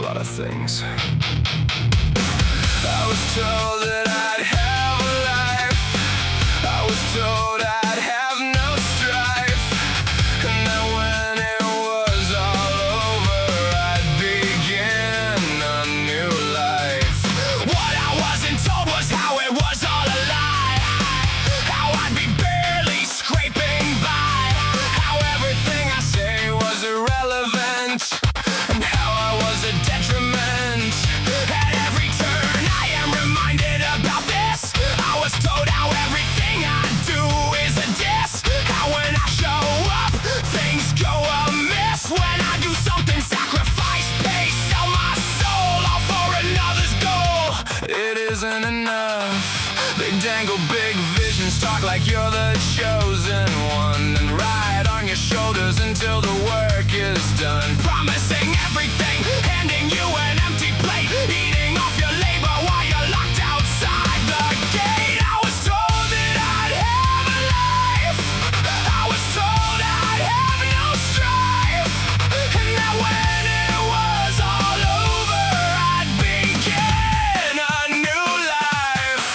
lot of things. I was told that I'd have a life. I was told I'd have no strife, and that when it was all over, I'd begin a new life. What I wasn't told was how it was all a lie, how I'd be barely scraping by, how everything I say was irrelevant, and how I was a detriment. At every turn I am reminded about this. I was told how everything I do is a diss, how when I show up things go amiss, when I do something, sacrifice, pay, sell my soul, all for another's goal. It isn't enough. They dangle big visions, talk like you're the chosen one, and ride on your shoulders until the work is done, promising everything, handing you an empty plate, eating off your labor while you're locked outside the gate. I was told that I'd have a life. I was told I'd have no strife, and that when it was all over, I'd begin a new life.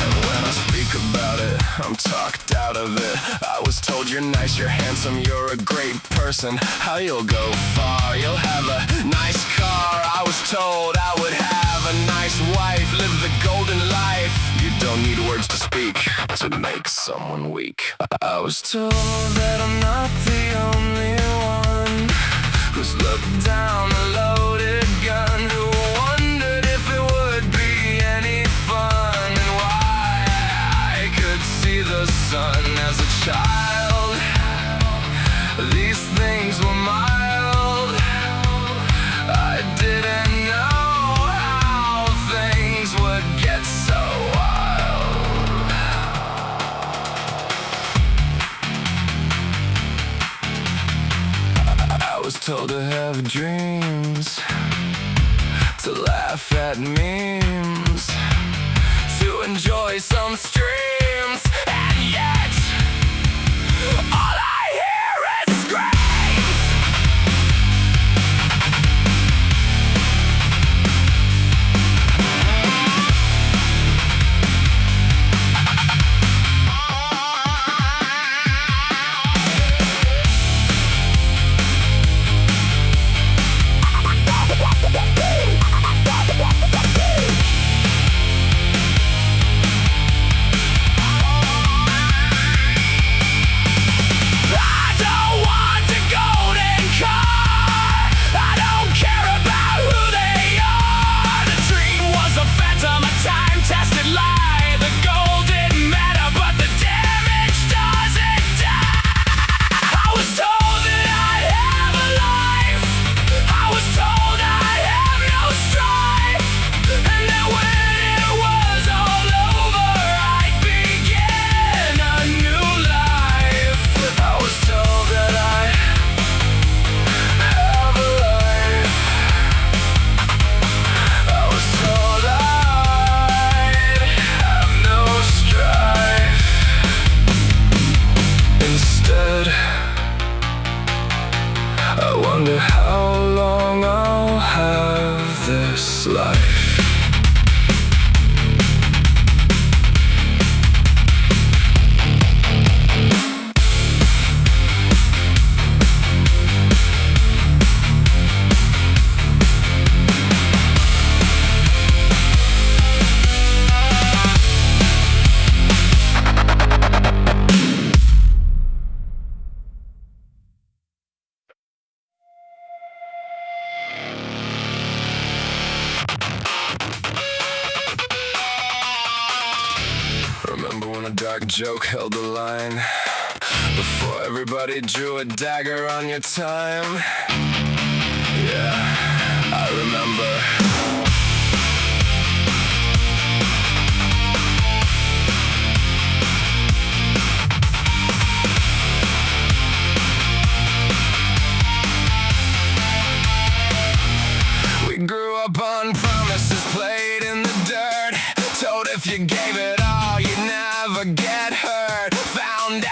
And when I speak about it, I'm talked out of it. I was told you're nice, you're handsome, you're a great person, how you'll go far, you'll have a nice car. I was told I would have a nice wife, live the golden life. You don't need words to speak to make someone weak. I was told that I'm not the only one who's looked down a loaded gun, who wondered if it would be any fun, and why I could see the sun as a child. These things were mild. I didn't know how things would get so wild. I was told to have dreams, to laugh at memes, to enjoy some streams, and yet all I hear is screams. I wonder how long I'll have this life. Remember when a dark joke held the line before everybody drew a dagger on your time? Yeah, I remember. We grew up on promises played in the dirt, told if you gave it all you'd never get hurt, found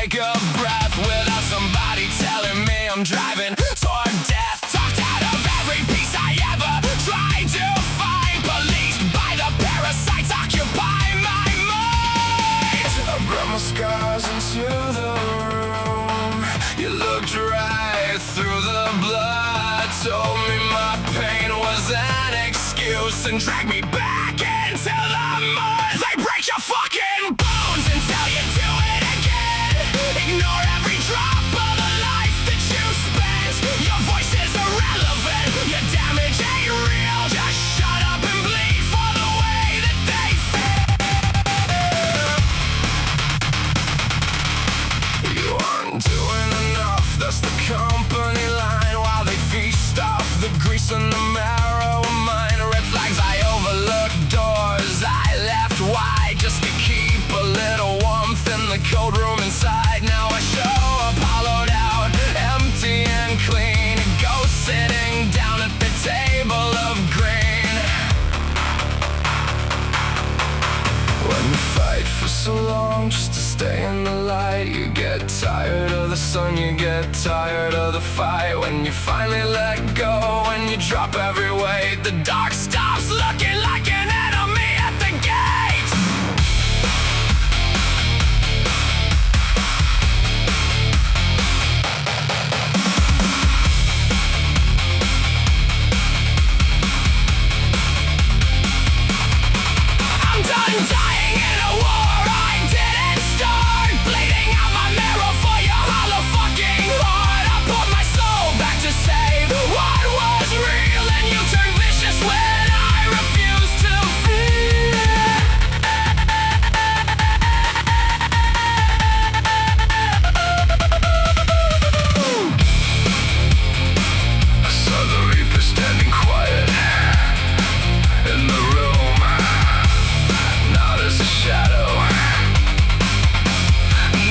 take a breath without somebody telling me I'm driving toward death. Talked out of every piece I ever tried to find, policed by the parasites occupy my mind. I brought my scars into the room. You looked right through the blood, told me my pain was an excuse, and dragged me back into the mud. They break your fucking bones until you do it again. Ignore every drop of the life that you spent. Your voice is irrelevant, your damage ain't real. Just shut up and bleed for the way that they feel. You aren't doing enough, that's the company line, while they feast off the grease and the marrow of mine. Red flags I overlooked, doors I left wide, just to keep a little warmth in the cold room inside. Now I show up hollowed out, empty and clean, a ghost sitting down at the table of green. When you fight for so long just to stay in the light, you get tired of the sun, you get tired of the fight. When you finally let go, when you drop every weight, the dark stops looking like an enemy at the gate. I'm done dying in a war I didn't start, bleeding out my marrow for your hollow fucking heart. I put my soul back to save what was real, and you turn vicious when I refuse to feel. I saw the Reaper standing quiet in the room, not as a shadow,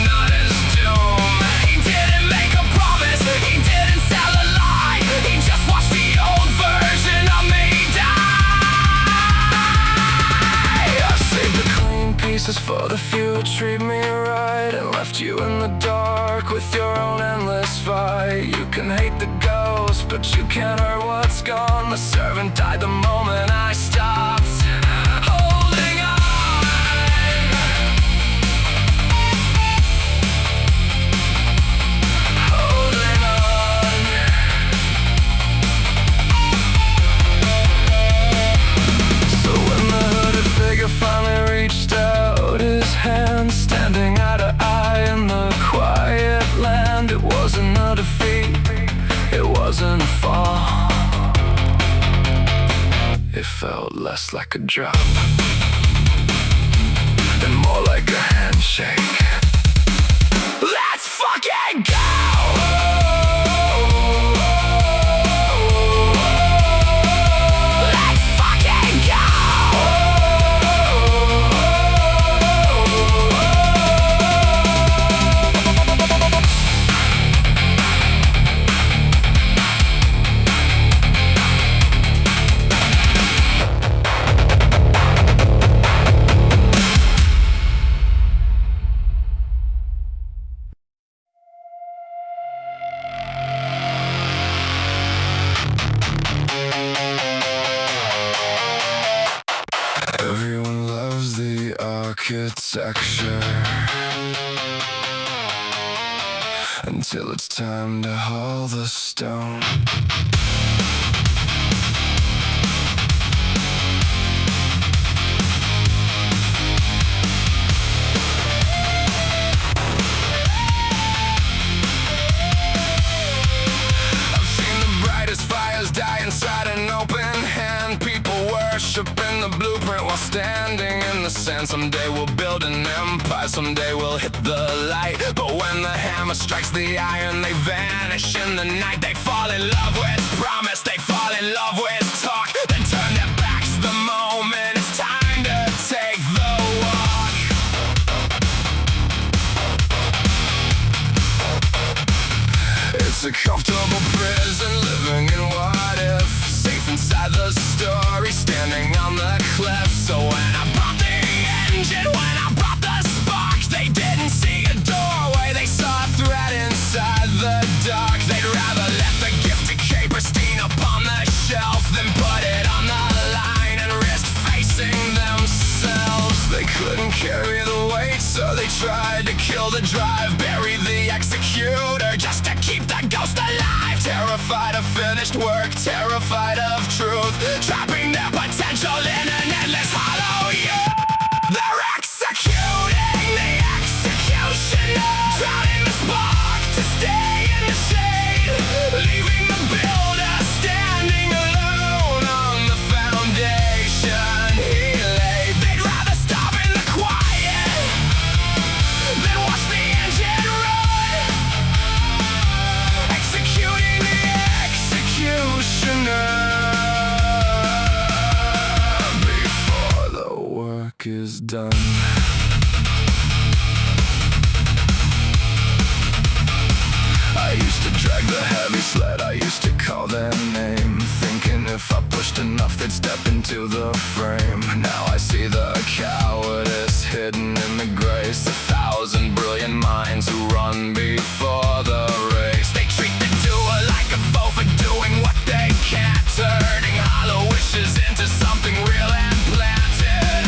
not as doom. He didn't make a promise, he didn't sell a lie, he just watched the old version of me die. I saved the clean pieces for the few who treat me right, and left you in the dark with your own endless fight. You can hate the ghost, but you can't hurt what's gone. The servant died the moment I stopped holding on. Holding on. So when the hooded figure finally reached out his hand, standing eye to eye in the quiet land, it wasn't a defeat, it wasn't a fall. It felt less like a drop and more like a handshake. Let's fucking go! Let's fucking go! Everyone loves the architecture until it's time to haul the stone. I've seen the brightest fires die inside an open hand. People worshiping the blueprint while standing in the sand. Someday we'll build an empire, someday we'll hit the light. But when the hammer strikes the iron, they vanish in the night. They fall in love with promise, they fall in love with talk, then turn their backs the moment it's time to take the walk. It's a comfortable prison, living in what if, safe inside the story, standing on the cliff. So when I brought the engine, when I brought the spark, they didn't see a doorway, they They tried to kill the drive, bury the executor just to keep the ghost alive. Terrified of finished work, terrified of truth, trapping their potential in an endless hollow youth. They're executing the executioner, drowning the spark to stay in the shade, leaving the builder standing alone on the foundation he laid. They'd rather stop in the quiet than watch the engine run, executing the executioner before the work is done. I used to drag the heavy sled, I used to call their name, thinking if I pushed enough they'd step into the frame. Now I see the cowardice hidden in the grace, 1,000 brilliant minds who run before the race. They treat the doer like a foe for doing what they can't, turning hollow wishes into something real and planted.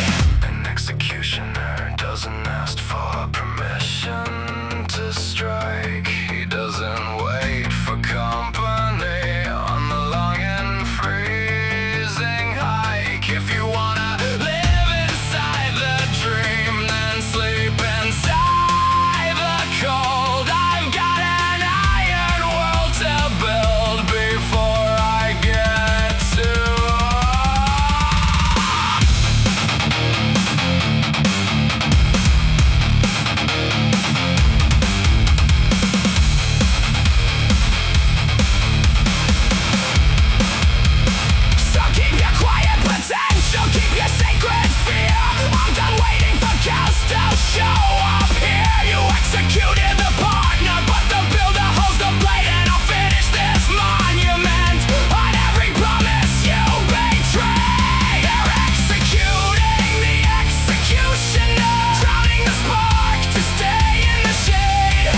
An executioner doesn't ask for permission to strike. He doesn't wait for company on the long and freezing hike. If you wanna live inside the dream, then sleep inside the cold. I've got an iron world to build before I get to. So keep your quiet potential, keep your sacred fear. I'm done waiting for cows to show up here. You executed the partner, but the builder holds the blade, and I'll finish this monument on every promise you betray. They're executing the executioner, drowning the spark to stay in the shade,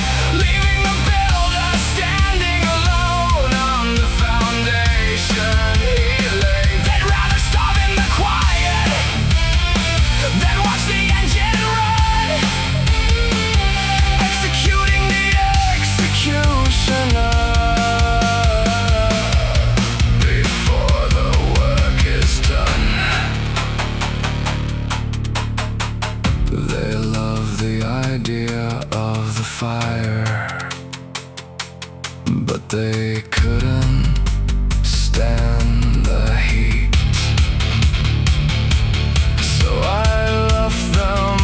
leaving the builder standing alone on the foundation he laid. They'd rather starve in the quiet than watch the engine run, executing the executioner before the work is done. They love the idea of the fire, but they couldn't stand the heat. So I left them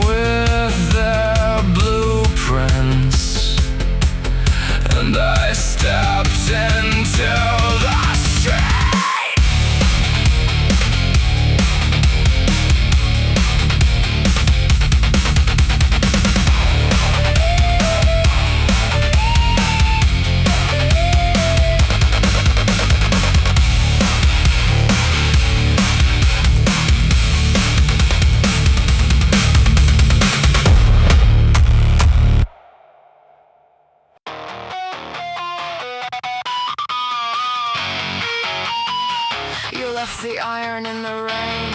with their blueprints, and I stepped into the street. You left the iron in the rain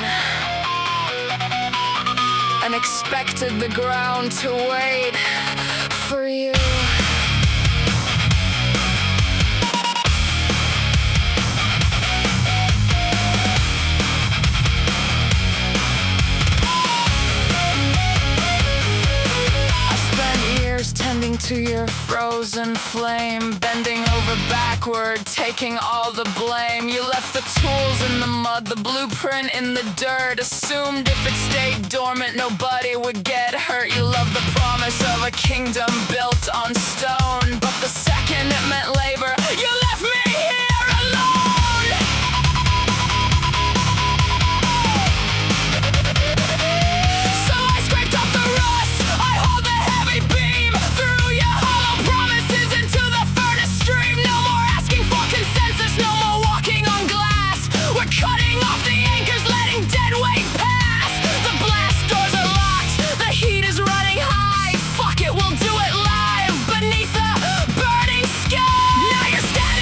and expected the ground to wait for you. I spent years tending to your frozen flame, bending over backward, taking all the blame. You left the tools in the mud, the blueprint in the dirt, assumed if it stayed dormant nobody would get hurt. You loved the promise of a kingdom built on stone, but the second it meant labor, you left me here alone. So I scraped up the rust, I hauled the heavy beam, threw your hollow promises into the furnace stream. No more asking for consensus, no more walking on glass. We're cutting off the anchors, letting dead weight pass. The blast doors are locked, the heat is running high. Fuck it, we'll do it live beneath the burning sky. Now you're standing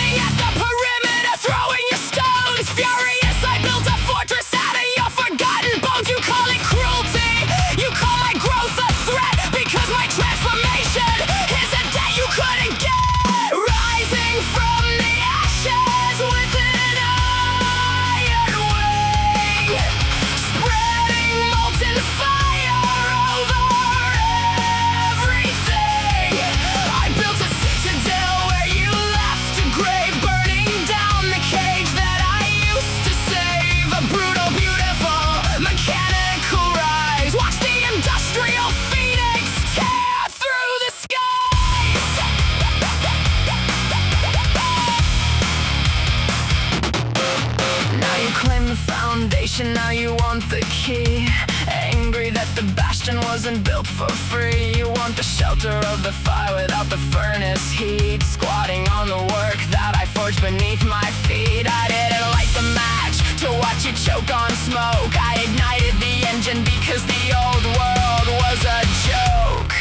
and now you want the key. Angry that the bastion wasn't built for free. You want the shelter of the fire without the furnace heat. Squatting on the work that I forged beneath my feet. I didn't light the match to watch you choke on smoke. I ignited the engine because the old world was a joke.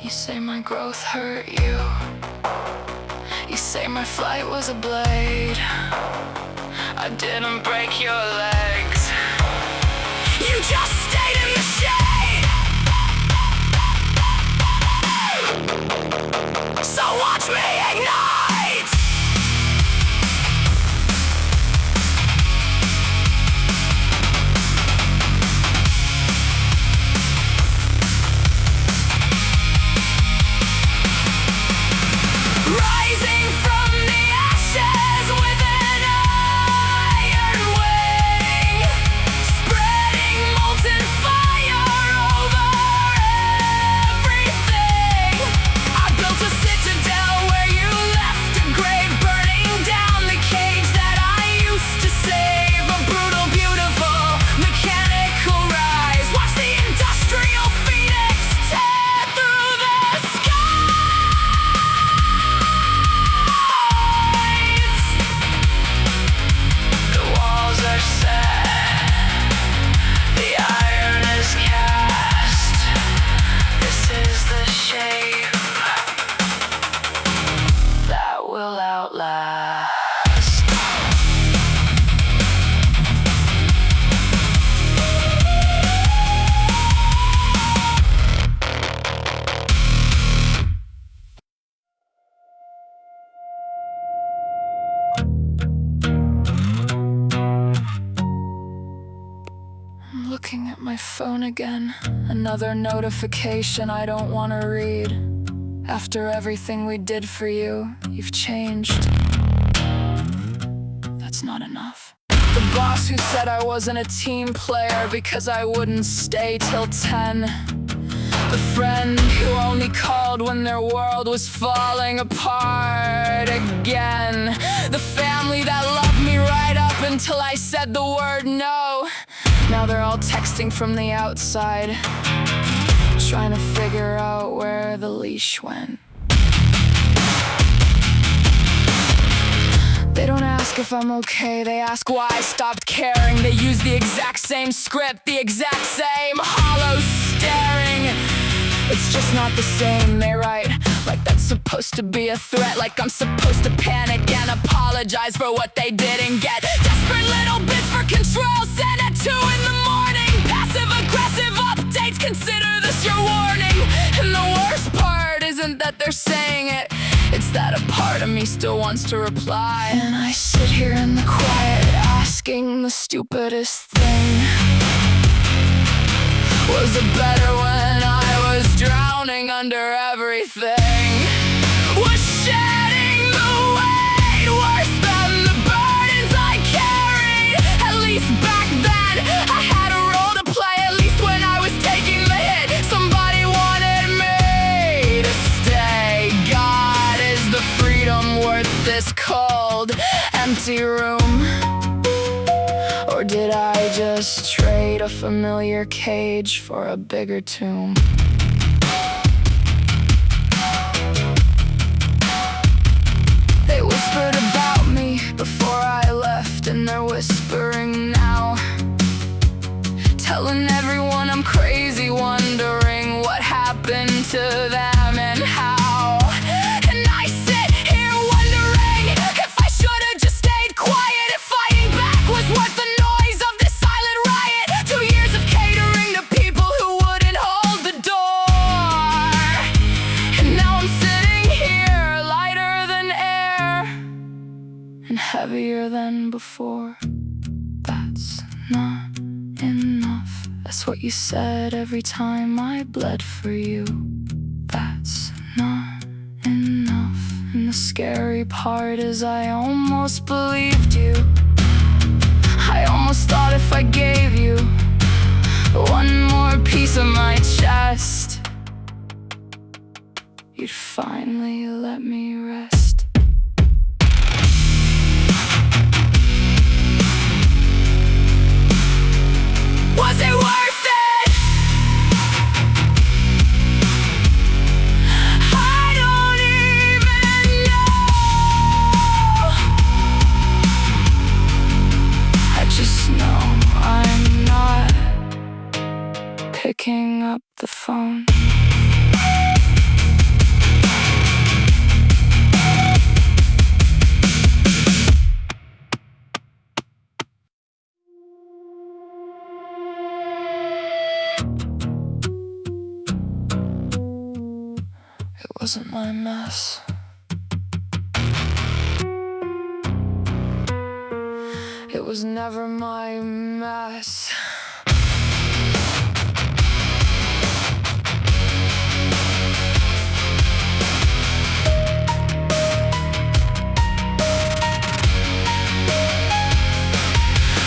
You say my growth hurt you. You say my flight was a blade. I didn't break your legs. You just stayed in the shade. So watch me ignite. Rising from the ashes with an iron wing, spreading molten fire over everything. I built a citadel where you left a grave, burning down the cage that I used to save. A brutal, beautiful, mechanical rise. Watch the industrial phoenix tear through the sky. The walls are set, the iron is cast. This is the shape that will outlast. I'm looking at my phone again. Another notification I don't want to read. After everything we did for you, you've changed. That's not enough. The boss who said I wasn't a team player because I wouldn't stay till 10. The friend who only called when their world was falling apart again. The family that loved me right up until I said the word no. Now they're all texting from the outside, trying to figure out where the leash went. They don't ask if I'm okay, they ask why I stopped caring. They use the exact same script, the exact same hollow staring. It's just not the same, they write like that's supposed to be a threat. Like I'm supposed to panic and apologize for what they didn't get. Desperate little bits for control, sent at 2 in the morning. Passive-aggressive updates, consider this your warning. And the worst part isn't that they're saying it, it's that a part of me still wants to reply. And I sit here in the quiet, asking the stupidest thing. Was it better when I was drowning under everything? Was shedding the weight worse than the burdens I carried? At least back then I had a role to play. At least when I was taking the hit, somebody wanted me to stay. God, is the freedom worth this cold, empty room? Or did I just trade a familiar cage for a bigger tomb? They whispered about me before I left, and they're whispering now, telling everyone I'm crazy, wondering what happened to them and how. And I sit here wondering if I should have just stayed quiet, if fighting back was worth the noise of this silent riot. 2 years of catering to people who wouldn't hold the door. And now I'm sitting here, lighter than air and heavier than before. That's not enough. That's what you said every time I bled for you. That's not enough. And the scary part is I almost believed you. I almost thought if I gave you one more piece of my chest, you'd finally let me rest. hang up the phone. It wasn't my mess. It was never my mess.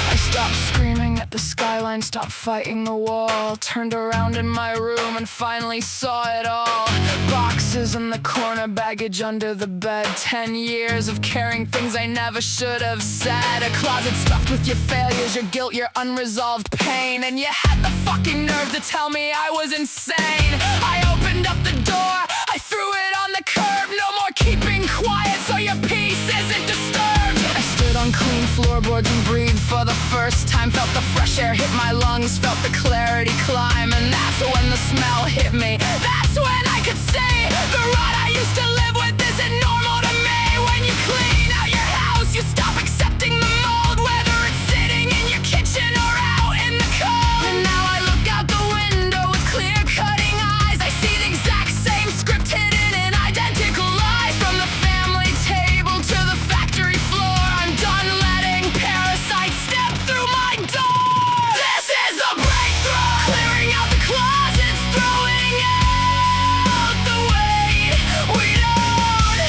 I stopped screaming at the skyline, stopped fighting the wall, turned around in my room and finally saw it all. Boxes in the corner, baggage under the bed, 10 years of carrying things I never should have said. A closet stuffed with your failures, your guilt, your unresolved pain, and you had the fucking nerve to tell me I was insane. I opened up the door, I threw it on the curb. No more keeping quiet so your peace isn't disturbed. I stood on clean floorboards and breathed for the first time. Felt the fresh air hit my lungs, felt the clarity climb. And that's when the smell hit me. That's when I could say the rot I used to live with isn't normal to me. When you clean out your house, you stop accepting the mold, whether it's sitting in your kitchen or out in the cold. And now I look out the window with clear cutting eyes. I see the exact same script hidden in identical lies. From the family table to the factory floor, I'm done letting parasites step through my door. This is a breakthrough, clearing out the closets, throwing out the weight. We don't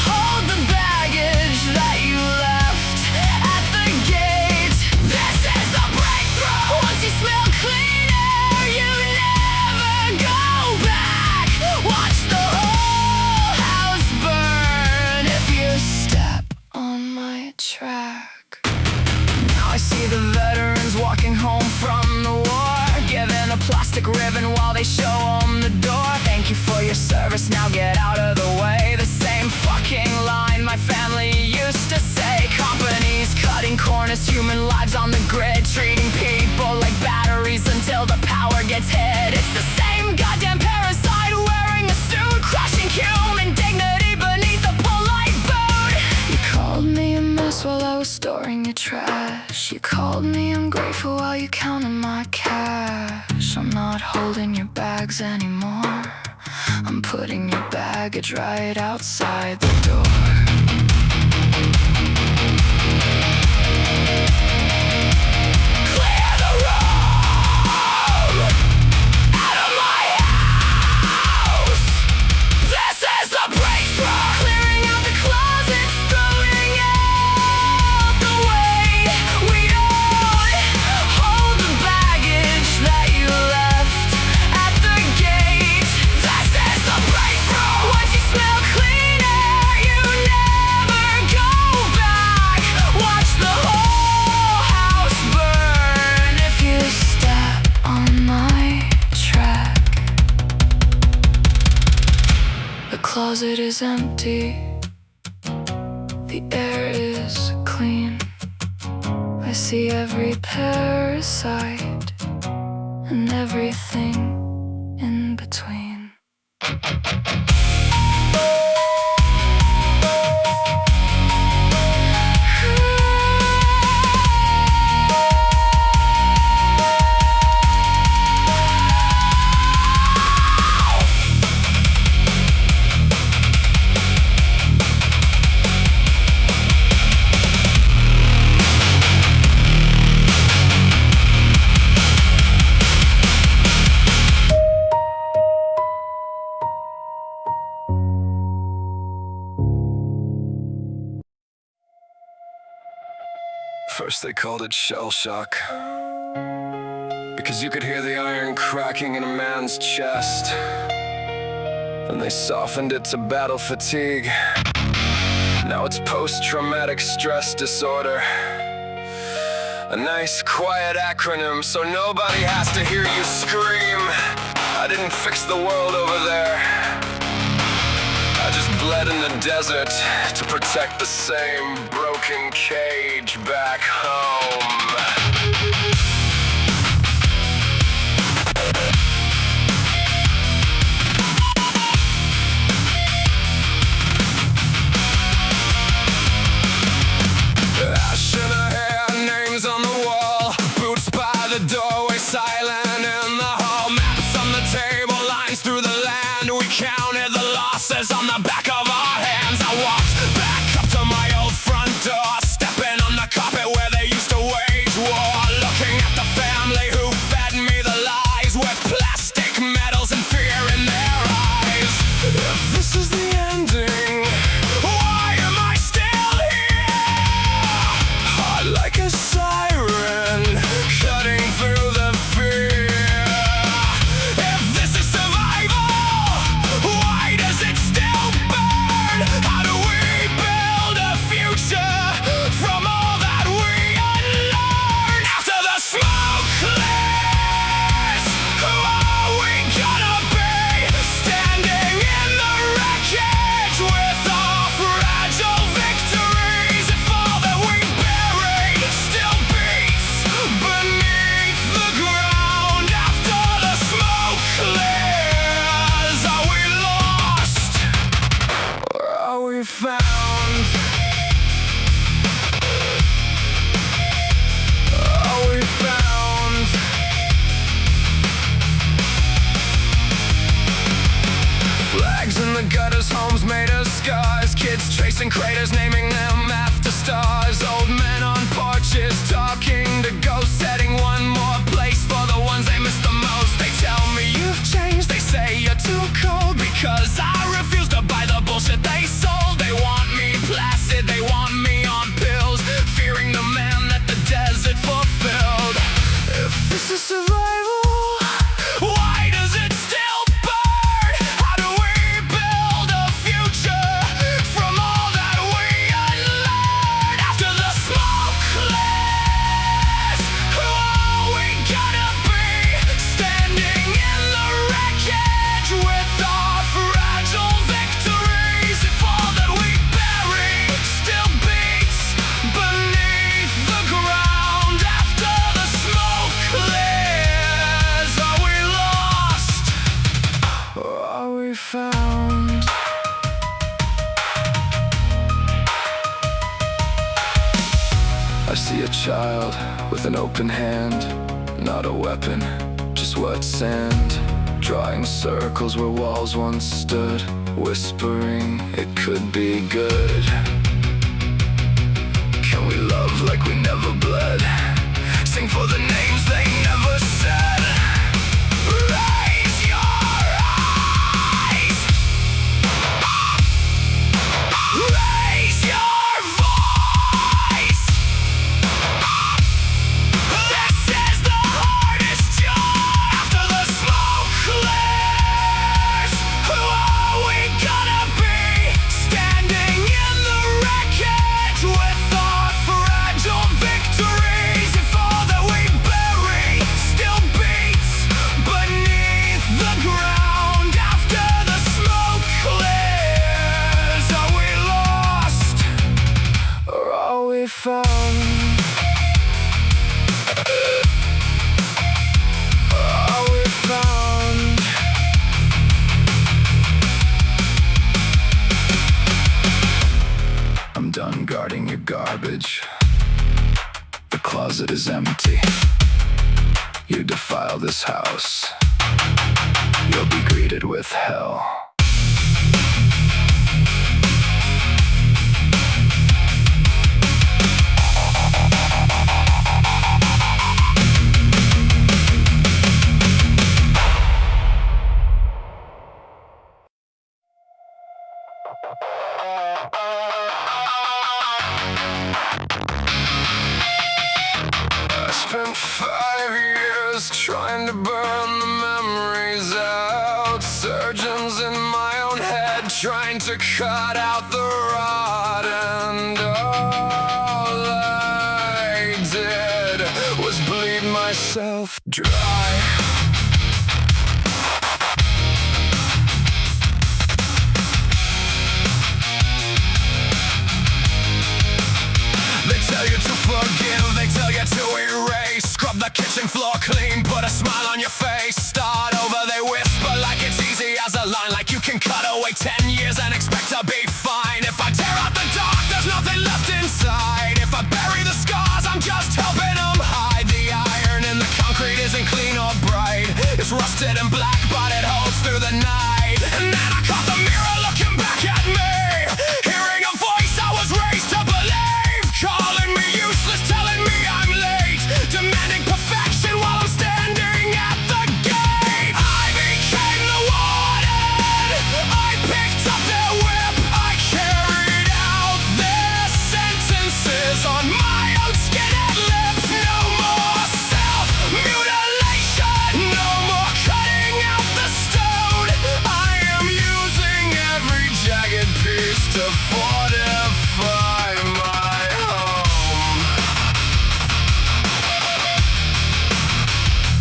hold the baggage that you left at the gate. This is a breakthrough. Once you smell clean air, you never go back. Watch the whole house burn if you step on my track. Now I see the veterans walking home from the war, given a plastic ribbon while they show them the door. Thank you for your service, now get out of the way. The same fucking line my family used to say. Companies cutting corners, human lives on the grid, treating people like batteries until the power gets hit. It's the same goddamn parasite wearing a suit, crushing human dignity beneath a polite boot. You called me a mess while I was storing your trash. You called me ungrateful while you counted my cash. I'm not holding your bags anymore. I'm putting your baggage right outside the door. Clear the room out of my house. This is a breakthrough, clearing out the closets, throwing out the weight. We don't hold the baggage that you left at the gate. This is a breakthrough. Once you smell clean air, you never go back. Watch the whole house burn if you step on my track. The closet is empty, the air is clean. I see every parasite and everything in between. First they called it shell shock, because you could hear the iron cracking in a man's chest. Then they softened it to battle fatigue. Now it's post-traumatic stress disorder. A nice quiet acronym so nobody has to hear you scream. I didn't fix the world over there. I just bled in the desert to protect the same broken cage back home. rocks and craters, naming them after stars. Old men on porches talking to ghosts, setting one more place for the ones they miss the most. They tell me you've changed, they say you're too cold, because I refuse to buy the bullshit they sold. They want me placid, they want me on pills, fearing the man that the desert fulfilled. If this is survival, why does it still burn? How do we build a future from all that we unlearned? After the smoke clears, who are we gonna be? Standing in the wreckage with our fragile victories. If all that we bury still beats beneath the ground after the smoke clears, are we lost or are we found? I see a child with an open hand, not a weapon, just wet sand, drawing circles where walls once stood, whispering it could be good. Can we love like we never bled? Sing for the names they never said. Raise your eyes, raise your voice. This is the hardest job. After the smoke clears, who are we gonna be? Standing in the wreckage with our fragile victories. If all that we bury still beats beneath the ground after the smoke clears, are we lost or are we found? Are we found? I'm done guarding your garbage. The closet is empty. You defile this house, you'll be greeted with hell. I spent 5 years trying to burn the memories out. Surgeons in my own head trying to cut out the rot, and all I did was bleed myself dry. They tell you to forgive, they tell you to erase. Scrub the kitchen floor clean, put a smile on your face. Start over, they whisper like it's easy as a line, like you can cut away 10 years and expect to be fine. If I tear out the dark, there's nothing left inside. If I bury the scars, I'm just helping them hide. The iron in the concrete isn't clean or bright. It's rusted and black, but it holds through the night. And then I caught the mirror looking back at me, hearing a voice I was raised to believe, calling me useless, telling me I'm late, demanding perfection while I'm standing at the gate. I became the warden, I picked up their whip, I carried out their sentences on my own skin and lips. No more self-mutilation, no more cutting out the stone. I am using every jagged piece to fortify my home.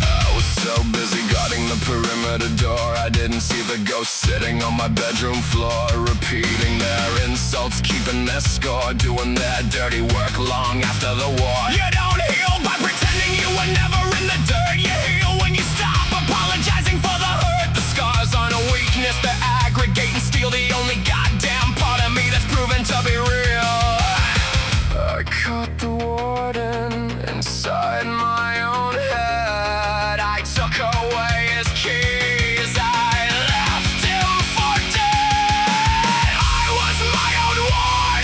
I was so busy guarding the perimeter door, I didn't see the ghost sitting on my bedroom floor, repeating their insults, keeping their score, doing their dirty work long after the war. You don't heal by pretending you were never in the dirt. You heal when you stop apologizing for the hurt. The scars aren't a weakness, they're aggregate and steal the only goddamn part of me that's proven to be real. I caught the warden inside my own head. I took away his keys, I left him for dead. I was my own warden.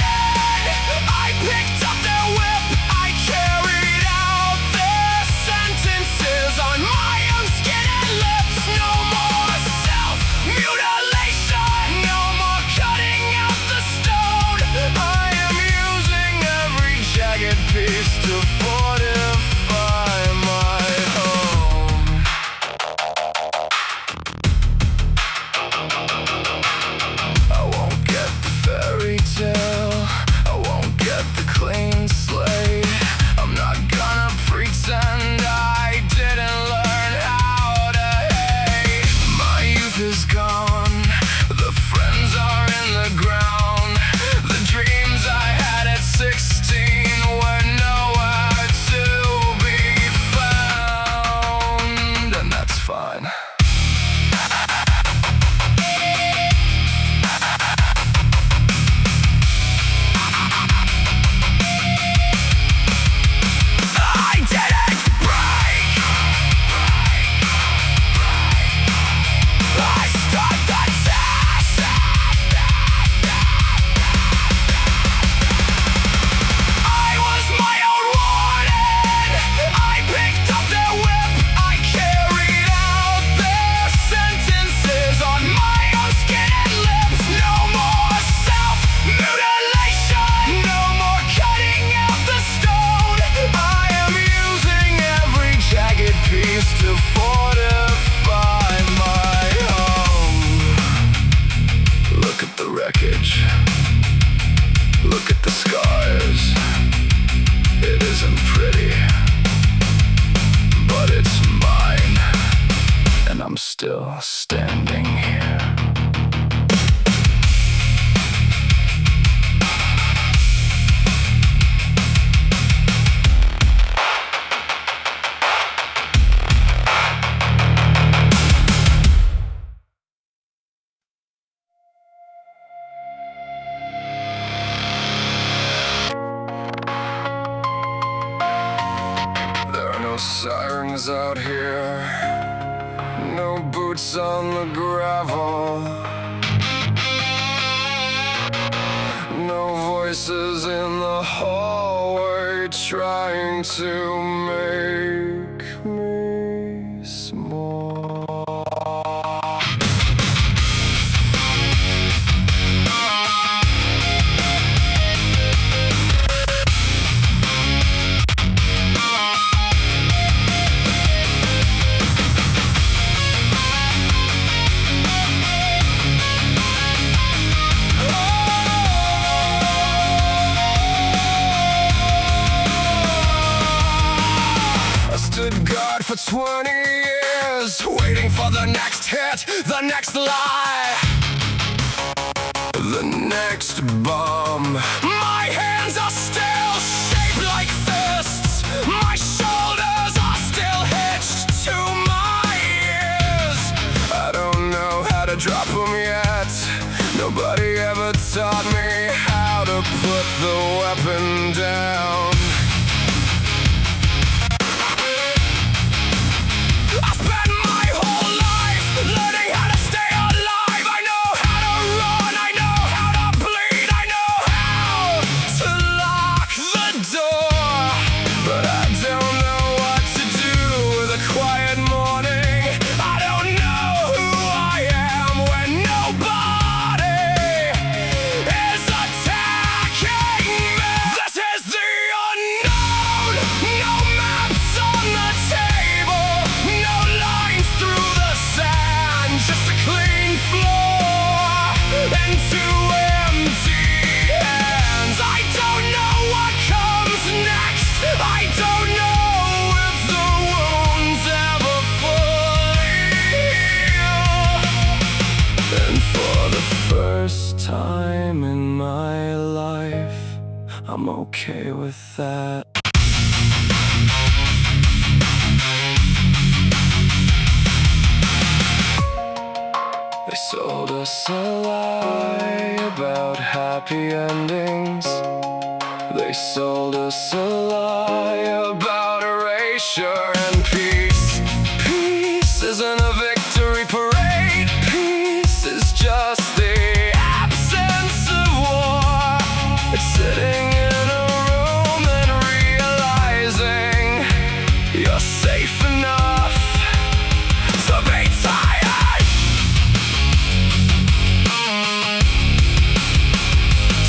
standing here. There are no sirens out here, no boots on the gravel, no voices in the hallway trying to make me small. Stood guard for 20 years, waiting for the next hit, the next lie, the next bomb. My hands are still shaped like fists, my shoulders are still hitched to my ears. I don't know how to drop them yet, nobody ever taught me how to put the weapon down. First time in my life, I'm okay with that. They sold us a lie about happy endings. They sold us a lie about erasure and peace. Peace isn't a victory parade. Peace is just the absence of war. It's sitting in a room and realizing you're safe enough to be tired,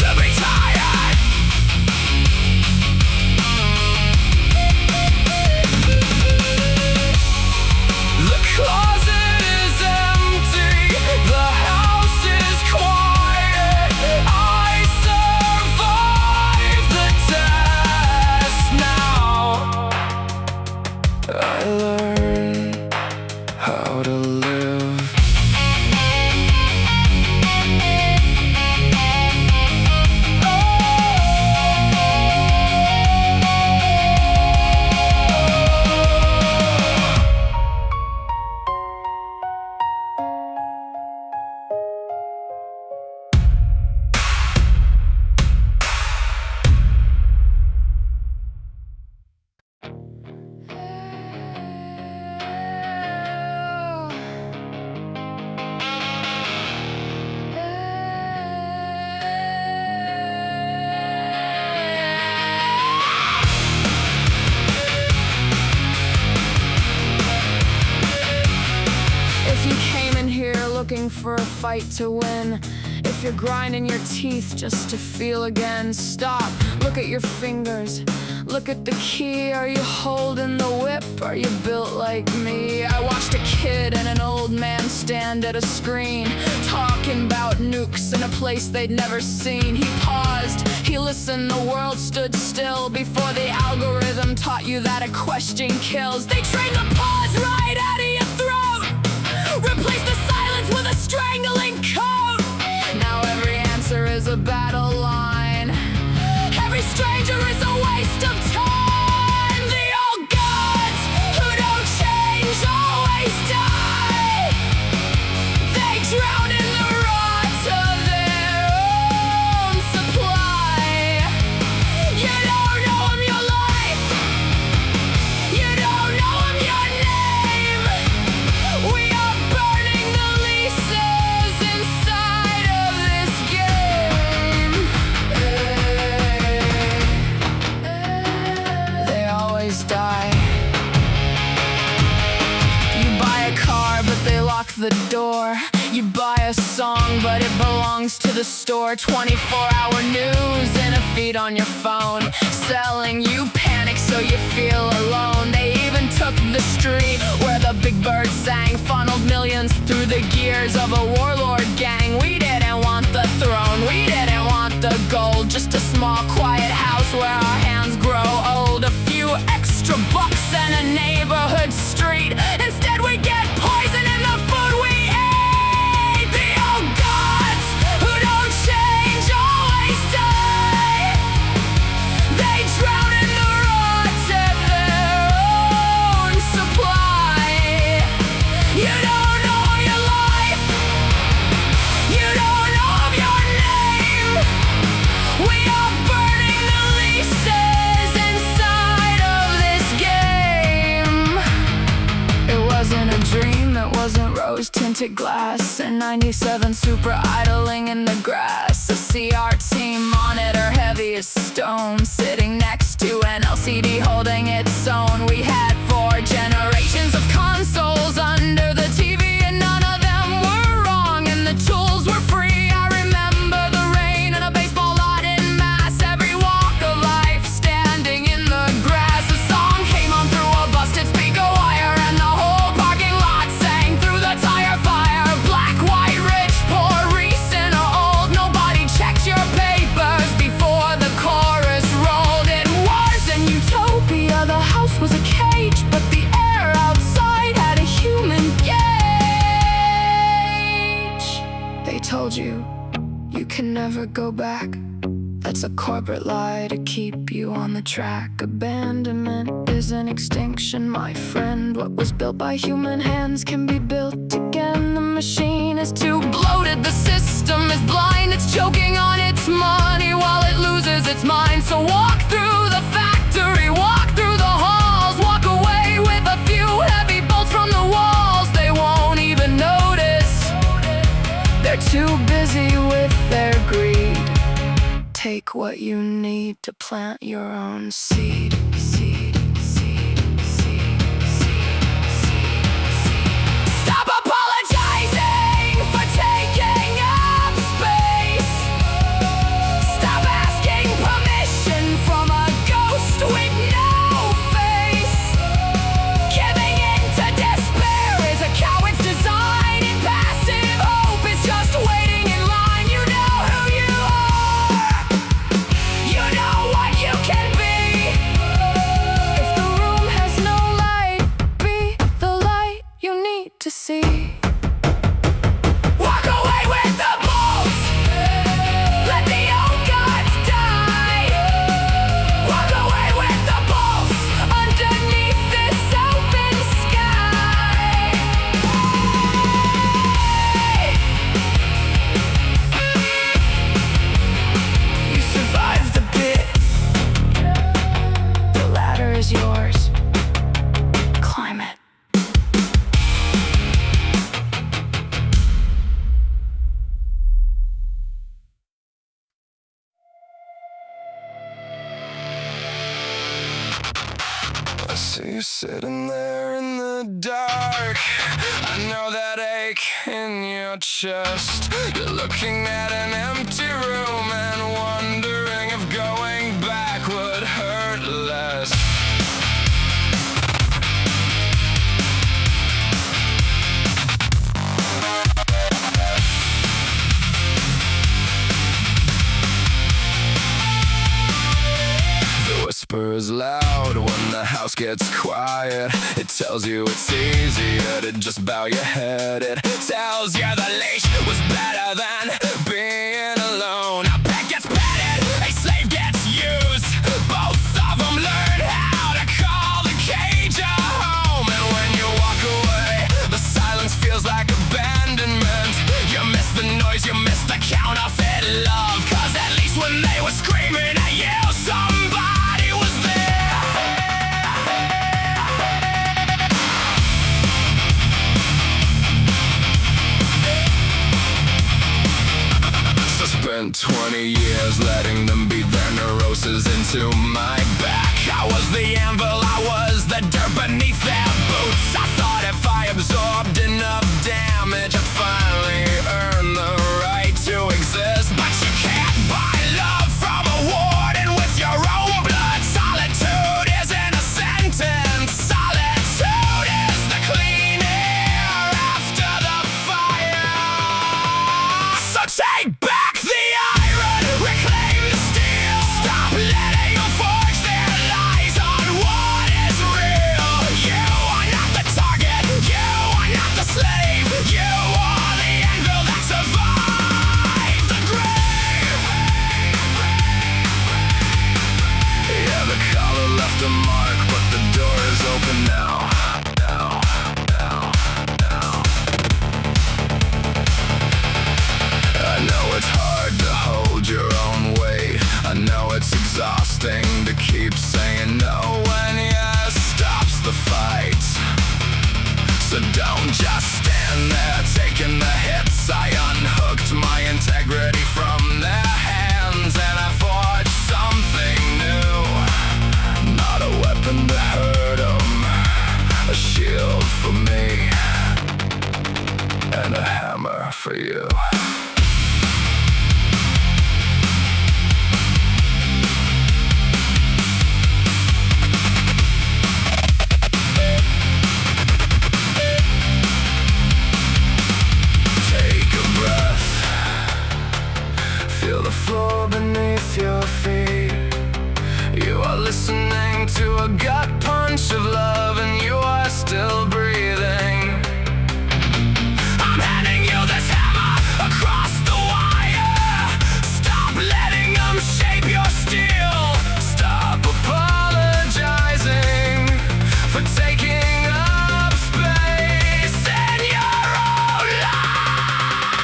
to be tired. The closet is empty, the house is quiet. I survived the test now. I learned how to live. If you came in here looking for a fight to win, if you're grinding your teeth just to feel again, stop, look at your fingers, look at the key. Are you holding the whip? Are you built like me? I watched a kid and an old man stand at a screen, talking about nukes in a place they'd never seen. He paused, he listened, the world stood still before the algorithm taught you that a question kills. They trained the pause right out of your throat, replace the silence strangling coat. Now every answer is a battle line. Every stranger is a waste of time. The old gods who don't change always die. They drown in the rot of their own supply. You don't know them your life. You don't know them your name. We are burning the leases inside of this game. They always die. You buy a car, but they lock the door. You buy a song, but it belongs to the store. 24-hour news and a feed on your phone, selling you panic so you feel alone. They even took the street where the big bird sang, funneled millions through the gears of a warlord gang. We didn't want the throne, we didn't want the gold, just a small quiet house where our hands grow old. A few extra bucks and a neighborhood street. Instead we get poison in the food we ate. The old gods who don't change always die. They drown in the rot of their own supply. You don't know of your life. You don't know of your name. We are burning the leases inside of this game. It wasn't a dream, it wasn't rose-tinted glass. And 97 super idling in the grass. A CRT monitor heavy as stone, sitting next to an LCD holding its own. We had 4 generations of consoles under the TV, and none of them were wrong, and the tools were free. I remember the rain and a baseball lot in mass. Every walk of life standing in the grass. A song came on through a busted speaker wire, and the whole parking lot sang through the tire fire. Black, white, rich, poor, recent or old. Nobody checked your papers before the chorus rolled. It was an utopia, the house was a cage, but the air outside had a human gauge. They told you you can never go back. That's a corporate lie to keep you on the track. Abandonment is an extinction, my friend. What was built by human hands can be built again. The machine is too bloated, the system is blind. It's choking on its money while it loses its mind. So walk through the factory, walk through the halls, walk away with a few heavy bolts from the walls. They won't even notice. They're too busy with their greed. Take what you need to plant your own seed. Stop apologizing for taking up space. Stop asking permission from a ghost with no face. Giving in to despair is a coward's design, and passive hope is just waiting in line. You know who you are. You know what you can be. If the room has no light, be the light you need to see. Walk away with the bolts. Let the old gods die. Walk away with the bolts underneath this open sky. You survived the pit. The ladder is yours. Climb it. I see you sitting there in the dark. I know that ache in your chest. You're looking at an empty room and wondering if going back would hurt less. whispers loud when the house gets quiet. It tells you it's easier to just bow your head. It tells you the leash was better than being alone. A pet gets petted, a slave gets used. Both of them learn how to call the cage a home. And when you walk away, the silence feels like abandonment. You miss the noise, you miss the counterfeit love. 'Cause at least when they were screaming at you, somebody was there. So I spent 20 years letting them beat their neurosis into my back. I was the anvil, I was the dirt beneath their boots. I thought if I absorbed enough damage, I'd finally earn the right to exist. But you can't buy love from a warden with your own blood. Solitude isn't a sentence. Solitude is the clean air after the fire. So take back the iron, reclaim the steel. Stop letting them forge their lies on what is real. You are not the target, you are not the slave. You are the anvil that survived the grave. Yeah, the collar left a mark, but the door is open now. I know it's hard to hold your own weight. I know it's exhausting to keep saying no when yes stops the fight. So don't just stand there taking the hits. I unhooked my integrity from their hands and I forged something new. Not a weapon to hurt 'em, a shield for me, and a hammer for you. Take a breath, feel the floor beneath your feet. You are listening to a gut punch of love and you are still breathing. I'm handing you this hammer across the wire. Stop letting them shape your steel. Stop apologizing for taking up space in your own life.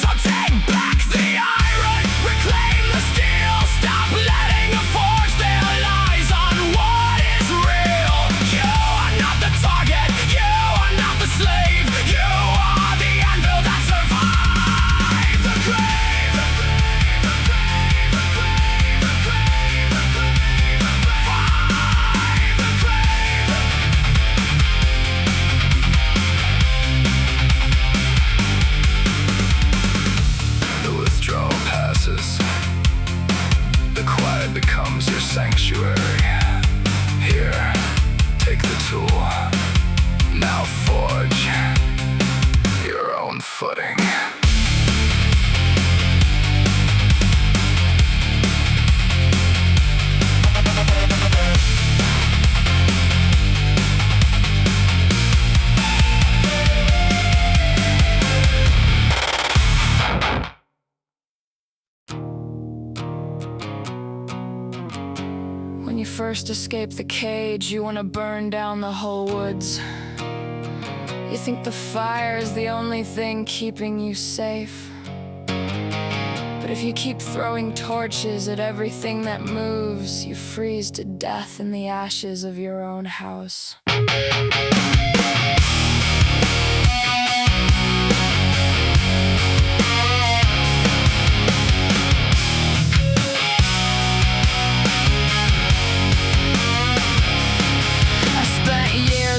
So take back the iron, reclaim the steel. Stop letting them forge their lies on what is real. You are not the target, you are not the slave. You are the anvil that survived the grave. The withdrawal passes. The quiet becomes your sanctuary. Here, take the tool. Now forge your own footing. When you first escape the cage, you want to burn down the whole woods. You think the fire is the only thing keeping you safe. But if you keep throwing torches at everything that moves, you freeze to death in the ashes of your own house.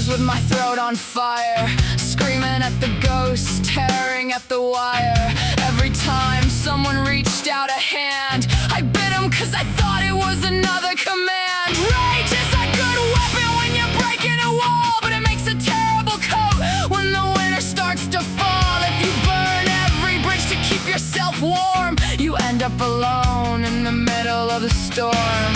With my throat on fire, screaming at the ghosts, tearing at the wire. Every time someone reached out a hand, I bit him 'cause I thought it was another command. Rage is a good weapon when you're breaking a wall, but it makes a terrible coat when the winter starts to fall. If you burn every bridge to keep yourself warm, you end up alone in the middle of the storm.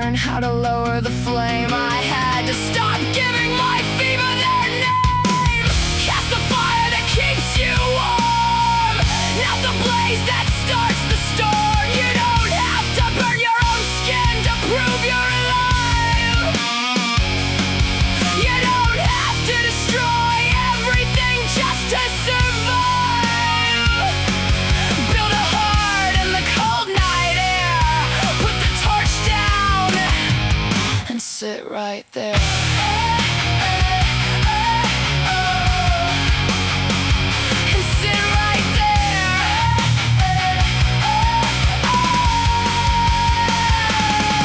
learn how to lower the flame. I had to stop giving my fever their name. Cast the fire that keeps you warm, not the blaze that starts the storm. You don't have to burn your own skin to prove you're alive. You don't have to destroy everything just to survive. Build a heart in the cold night air. Put the torch down and sit right there. And sit right there.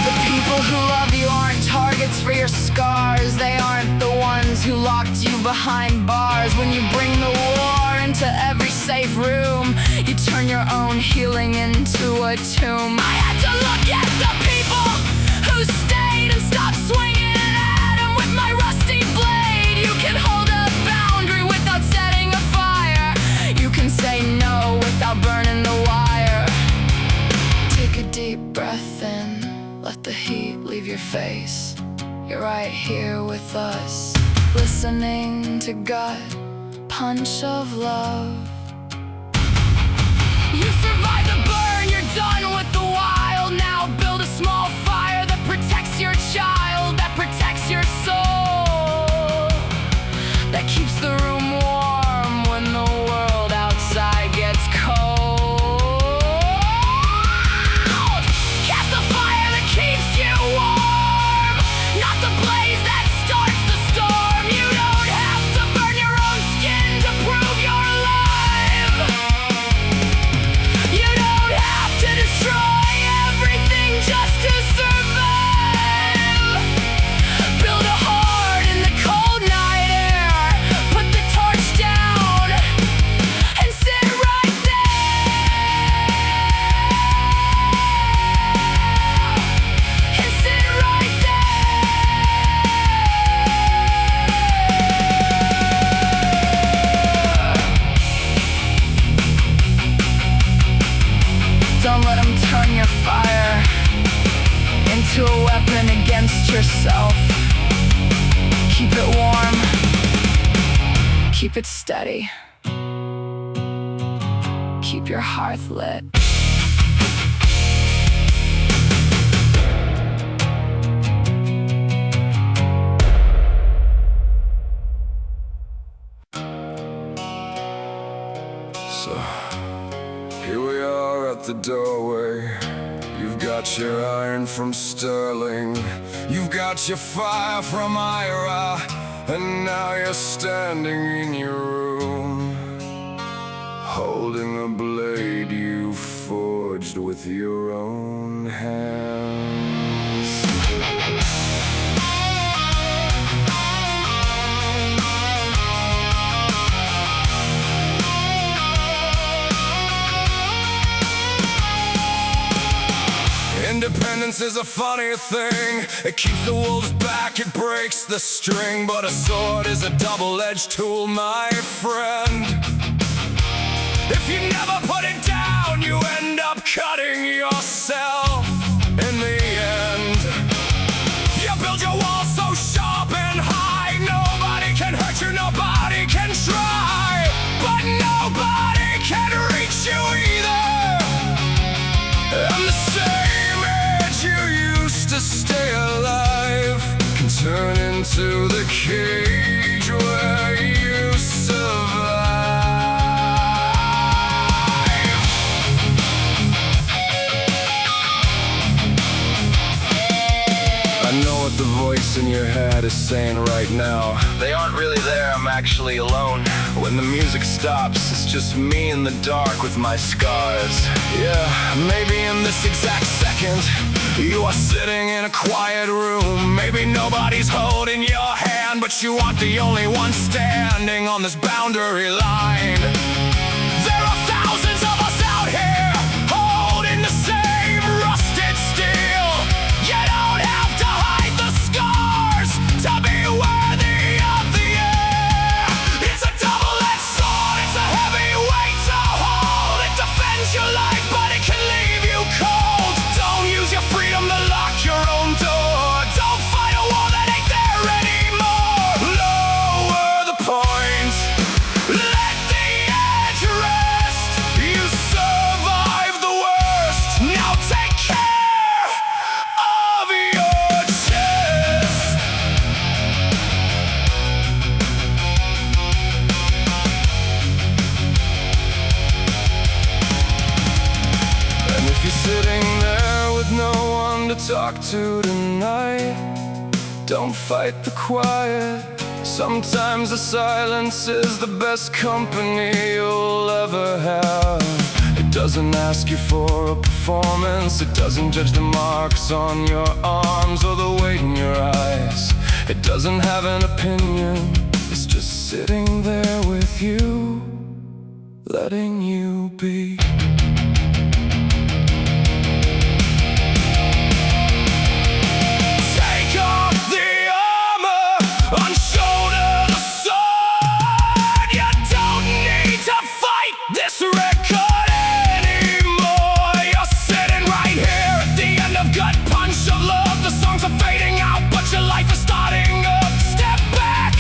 The people who love you aren't targets for your scars. They aren't the ones who locked you behind bars. When you bring the war into every safe room, you turn your own healing into a tomb. I had to look at the people who stayed and stopped swinging at 'em with my rusty blade. You can hold a boundary without setting a fire. You can say no without burning the wire. Take a deep breath in, let the heat leave your face. You're right here with us, listening to GutPunch of Love. You survived the burn, you're done with the wild. Now build a small fire that protects your child, that protects your soul, that keeps the room warm when the world outside gets cold. Cast a fire that keeps you warm, not the blaze that starts the storm. You don't have to burn your own skin to prove you're alive. You don't have to destroy everything just to survive. Build a heart in the cold night air. Put the torch down and sit right there. And sit right there. Don't let 'em turn your fire into a weapon against yourself. Keep it warm, keep it steady, keep your hearth lit. So, here we are at the doorway. You've got your iron from Sterling, you've got your fire from Ira, and now you're standing in your room, holding a blade you forged with your own hands. Independence is a funny thing. It keeps the wolves back, it breaks the string. But a sword is a double-edged tool, my friend. If you never put it down, you end up cutting yourself in the end. You build your walls so sharp and high, nobody can hurt you, nobody can try. But nobody can reach you either. And the same edge you used to stay alive can turn into the cage where you survive. I know what the voice in your head is saying right now. They aren't really there, I'm actually alone. When the music stops, it's just me in the dark with my scars. Yeah, maybe in this exact second, you are sitting in a quiet room. Maybe nobody's holding your hand, but you aren't the only one standing on this boundary line. There are thousands of us out here, holding the same rusted steel. You don't have to hide the scars to be worthy of the air. It's a double-edged sword, it's a heavy weight to hold. It defends your life, but it can leave you cold. Don't use your freedom to lock your own door. to tonight. Don't fight the quiet. Sometimes the silence is the best company you'll ever have. It doesn't ask you for a performance. It doesn't judge the marks on your arms or the weight in your eyes. It doesn't have an opinion. It's just sitting there with you, letting you be. This record anymore. You're sitting right here at the end of GutPunch of Love. The songs are fading out, but your life is starting up. Step back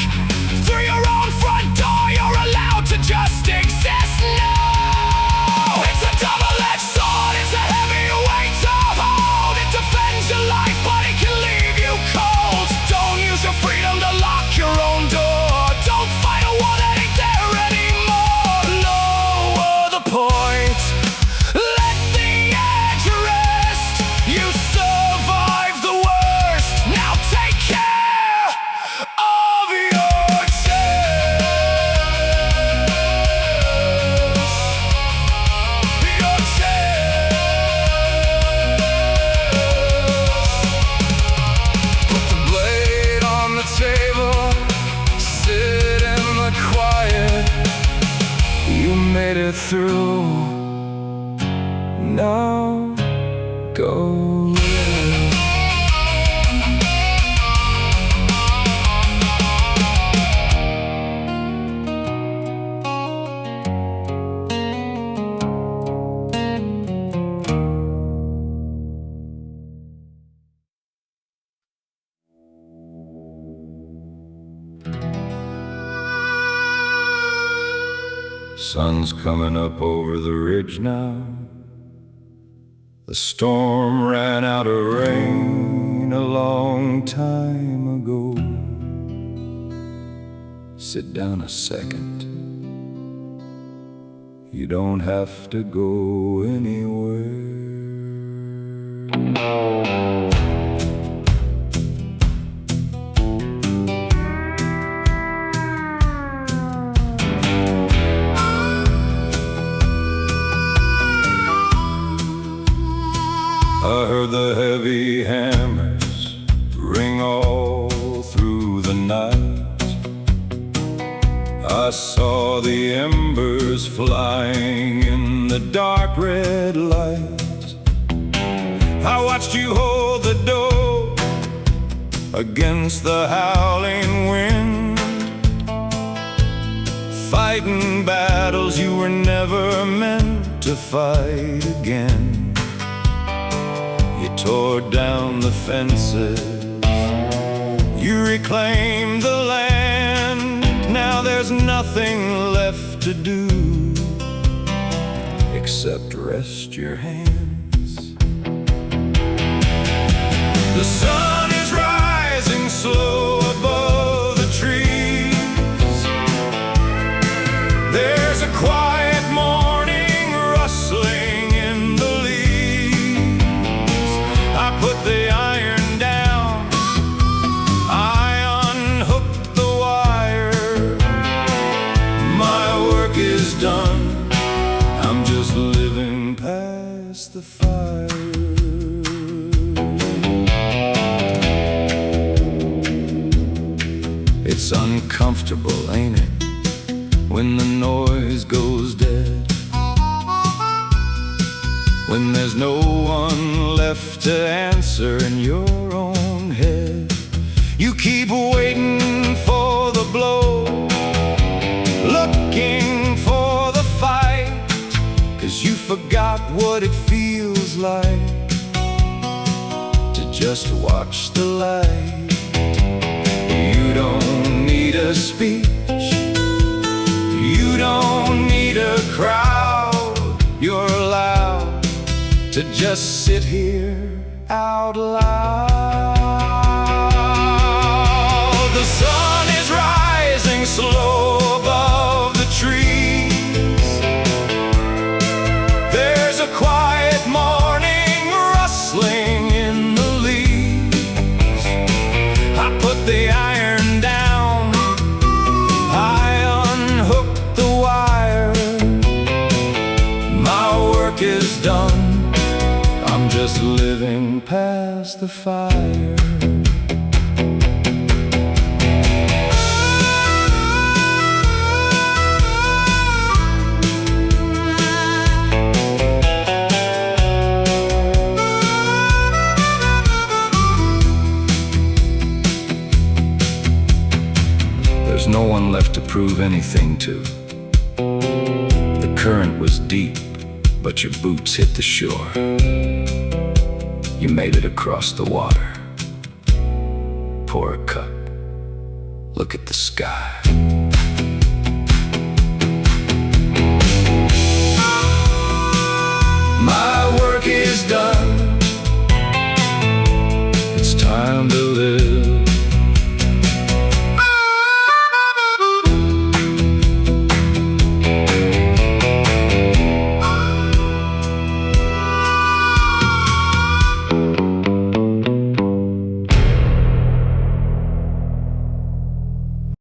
through your own front door. You're allowed to just exist now. It's a double-edged sword. It's a heavy weight to hold. It defends your life, but it can leave you cold. Don't use your freedom to lock your own door. Don't fight a war that ain't there anymore. Point. Let the edge rest. You survived the worst. Now take care of your chest. Your chest. Put the blade on the table. Sit in the quiet. You made it through. Now go live. Sun's coming up over the ridge now. The storm ran out of rain a long time ago. Sit down a second. You don't have to go anywhere. I heard the heavy hammers ring all through the night. I saw the embers flying in the dark red light. I watched you hold the door against the howling wind, fighting battles you were never meant to fight again. You tore down the fences, you reclaimed the land. Now there's nothing left to do except rest your hands. The sun is rising slow above the trees. There's a quiet morning rustling in the leaves. I put the iron down, I unhooked the wire. My work is done, I'm just living past the fire. It's uncomfortable, ain't it, when the noise goes dead, when there's no one left to answer in your own head. You keep waiting for the blow, looking for the fight, 'cause you forgot what it feels like to just watch the light. You don't need a speech, you don't need a crowd. You're allowed to just sit here out loud. The sun is rising slow above the trees. There's a quiet morning rustling in the leaves. past the fire. There's no one left to prove anything to. The current was deep, but your boots hit the shore. You made it across the water. Pour a cup. Look at the sky. My work is done.